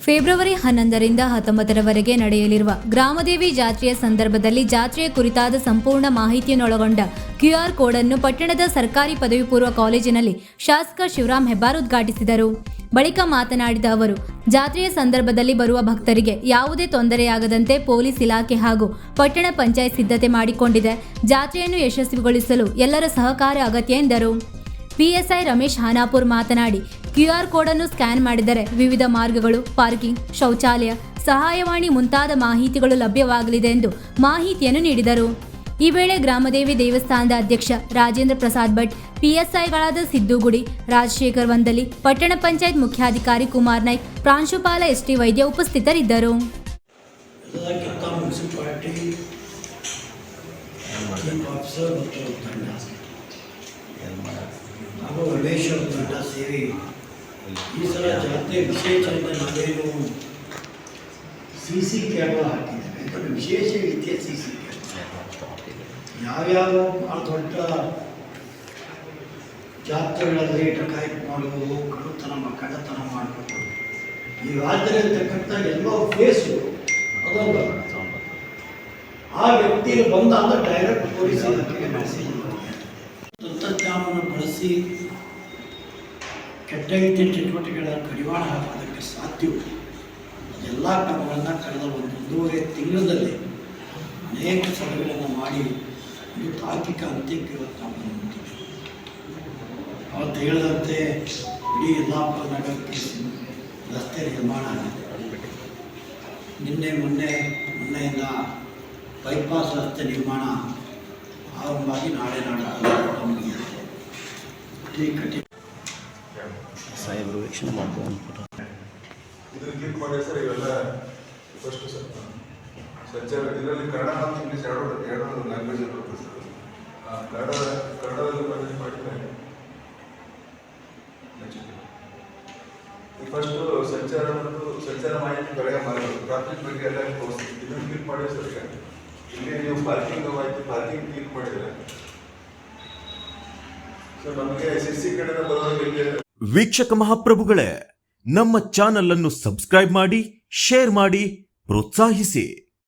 February 11ರಿಂದ 19ರವರೆಗೆ ನಡೆಯಲಿರುವ ಗ್ರಾಮದೇವಿ ಜಾತ್ರೆಯ ಸಂದರ್ಭದಲ್ಲಿ ಜಾತ್ರೆಯ ಕುರಿತಾದ ಸಂಪೂರ್ಣ ಮಾಹಿತಿಯನ್ನೊಳಗೊಂಡ QR ಕೋಡ್ ಅನ್ನು ಪಟ್ಟಣದ ಸರ್ಕಾರಿ ಪದವಿ ಪೂರ್ವ ಕಾಲೇಜಿನಲ್ಲಿ ಶಾಸಕ ಶಿವರಾಮ್ ಹೆಬ್ಬಾರ್ ಉದ್ಘಾಟಿಸಿದರು. ಬಳಿಕ ಮಾತನಾಡಿದ ಅವರು, ಜಾತ್ರೆಯ ಸಂದರ್ಭದಲ್ಲಿ ಬರುವ ಭಕ್ತರಿಗೆ ಯಾವುದೇ ತೊಂದರೆಯಾಗದಂತೆ ಪೊಲೀಸ್ ಇಲಾಖೆ ಹಾಗೂ ಪಟ್ಟಣ ಪಂಚಾಯತ್ ಸಿದ್ಧತೆ ಮಾಡಿಕೊಂಡಿದೆ. ಜಾತ್ರೆಯನ್ನು ಯಶಸ್ವಿಗೊಳಿಸಲು ಎಲ್ಲರ ಸಹಕಾರ ಅಗತ್ಯ ಎಂದರು. PSI ರಮೇಶ್ ಹಾನಾಪುರ್ ಮಾತನಾಡಿ, QR ಕೋಡ್ ಅನ್ನು ಸ್ಕ್ಯಾನ್ ಮಾಡಿದರೆ ವಿವಿಧ ಮಾರ್ಗಗಳು, ಪಾರ್ಕಿಂಗ್, ಶೌಚಾಲಯ, ಸಹಾಯವಾಣಿ ಮುಂತಾದ ಮಾಹಿತಿಗಳು ಲಭ್ಯವಾಗಲಿದೆ ಎಂದು ಮಾಹಿತಿಯನ್ನು ನೀಡಿದರು. ಈ ವೇಳೆ ಗ್ರಾಮದೇವಿ ದೇವಸ್ಥಾನದ ಅಧ್ಯಕ್ಷ ರಾಜೇಂದ್ರ ಪ್ರಸಾದ್ ಭಟ್, PSIಗಳಾದ ಸಿದ್ದುಗುಡಿ, ರಾಜಶೇಖರ್ ವಂದಲಿ, ಪಟ್ಟಣ ಪಂಚಾಯತ್ ಮುಖ್ಯಾಧಿಕಾರಿ ಕುಮಾರ್ ನಾಯ್ಕ್, ಪ್ರಾಂಶುಪಾಲ ST ವೈದ್ಯ ಉಪಸ್ಥಿತರಿದ್ದರು. ಹಾಗೂ ರಮೇಶ್ವರ ತಂಡ ಸೇರಿ ಈ ಸಲ ಜಾತ್ರೆ ವಿಶೇಷ ಅಂತ ನಾವೇನು CC ಕ್ಯಾಮರಾ ಹಾಕಿದ್ದೇವೆ. ಯಾಕಂದರೆ ವಿಶೇಷ ರೀತಿಯ CC ಕ್ಯಾಮರಾ ಯಾವ್ಯಾವ ಭಾಳ ದೊಡ್ಡ ಜಾತ್ರೆಗಳಲ್ಲಿ ಡಕಾಯಿತ್ ಮಾಡುವುದು, ಕಳ್ಳತನ ಮಾಡಬೇಕು, ಈ ರಾಜ್ಯದಲ್ಲಿರ್ತಕ್ಕಂಥ ಎಲ್ಲ ಫೇಸು ಅದೊಂದು ಆ ವ್ಯಕ್ತಿಗೆ ಬಂದಾಗ ಡೈರೆಕ್ಟ್ ಪೊಲೀಸ್ ಇಲಾಖೆಗೆ ಮೆಸೇಜ್ ತಂತ್ರಜ್ಞಾನವನ್ನು ಬಳಸಿ ಕೆಟ್ಟ ರೀತಿಯ ಚಟುವಟಿಕೆಗಳ ಕಡಿವಾಣ ಹಾಕೋದಕ್ಕೆ ಸಾಧ್ಯವಿದೆ. ಎಲ್ಲ ಕ್ರಮಗಳನ್ನು ಕಳೆದ ಒಂದೂವರೆ ತಿಂಗಳಲ್ಲಿ ಅನೇಕ ಸಭೆಗಳನ್ನು ಮಾಡಿ ಒಂದು ತಾರ್ಕಿಕ ಅಂತ್ಯಕ್ಕೆ ಇವತ್ತು ನಾವು ಬಂದಿದ್ದೀವಿ. ಅವತ್ತು ಹೇಳಿದಂತೆ ಇಡೀ ಯಲ್ಲಾಪುರ ನಗರಕ್ಕೆ ರಸ್ತೆ ನಿರ್ಮಾಣ ಆಗಿದೆ. ಮೊನ್ನೆಯಿಂದ ಬೈಪಾಸ್ ರಸ್ತೆ ನಿರ್ಮಾಣ ಆರಂಭವಾಗಿ ನಾಳೆ ಸಾಹೇಬರು ವೀಕ್ಷಣೆ ಮಾಡ್ಬೋದು. ಇದನ್ನು ಕ್ಲಿಕ್ ಮಾಡಿ ಸರ್. ಇವೆಲ್ಲ ಫಸ್ಟ್ ಸರ್ ಸಂಚಾರ ಇದರಲ್ಲಿ ಕನ್ನಡ ಮತ್ತು ಇಂಗ್ಲೀಷ್ ಎರಡು ಲ್ಯಾಂಗ್ವೇಜ್ ಬರುತ್ತೆ ಸರ್. ಕನ್ನಡದಲ್ಲಿ ಪ್ರವೇಶ ಮಾಡಿದರೆ ಫಸ್ಟು ಸಂಚಾರ ಮತ್ತು ಸಂಚಾರ ಮಾಹಿತಿ ಬೆಳಗ್ಗೆ ಮಾಡಬೇಕು. ಟ್ರಾಫಿಕ್ ಬಗ್ಗೆ ಎಲ್ಲ ತೋರಿಸ್ತೀವಿ. ಇದನ್ನು ಕ್ಲಿಕ್ ಮಾಡಿ ಸರ್. ಈಗ ಇಲ್ಲಿ ನೀವು ಪಾರ್ಕಿಂಗ್ ಮಾಹಿತಿ ಪಾರ್ಕಿಂಗ್ ಕ್ಲಿಕ್ ಮಾಡಿದರೆ ಸರ್ ನಮಗೆ CC ಕಡೆಯಿಂದ ಬರೋರಿಗೆ. ವೀಕ್ಷಕ ಮಹಾಪ್ರಭುಗಳೇ, ನಮ್ಮ ಚಾನಲ್ ಅನ್ನು ಸಬ್ಸ್ಕ್ರೈಬ್ ಮಾಡಿ, ಶೇರ್ ಮಾಡಿ, ಪ್ರೋತ್ಸಾಹಿಸಿ.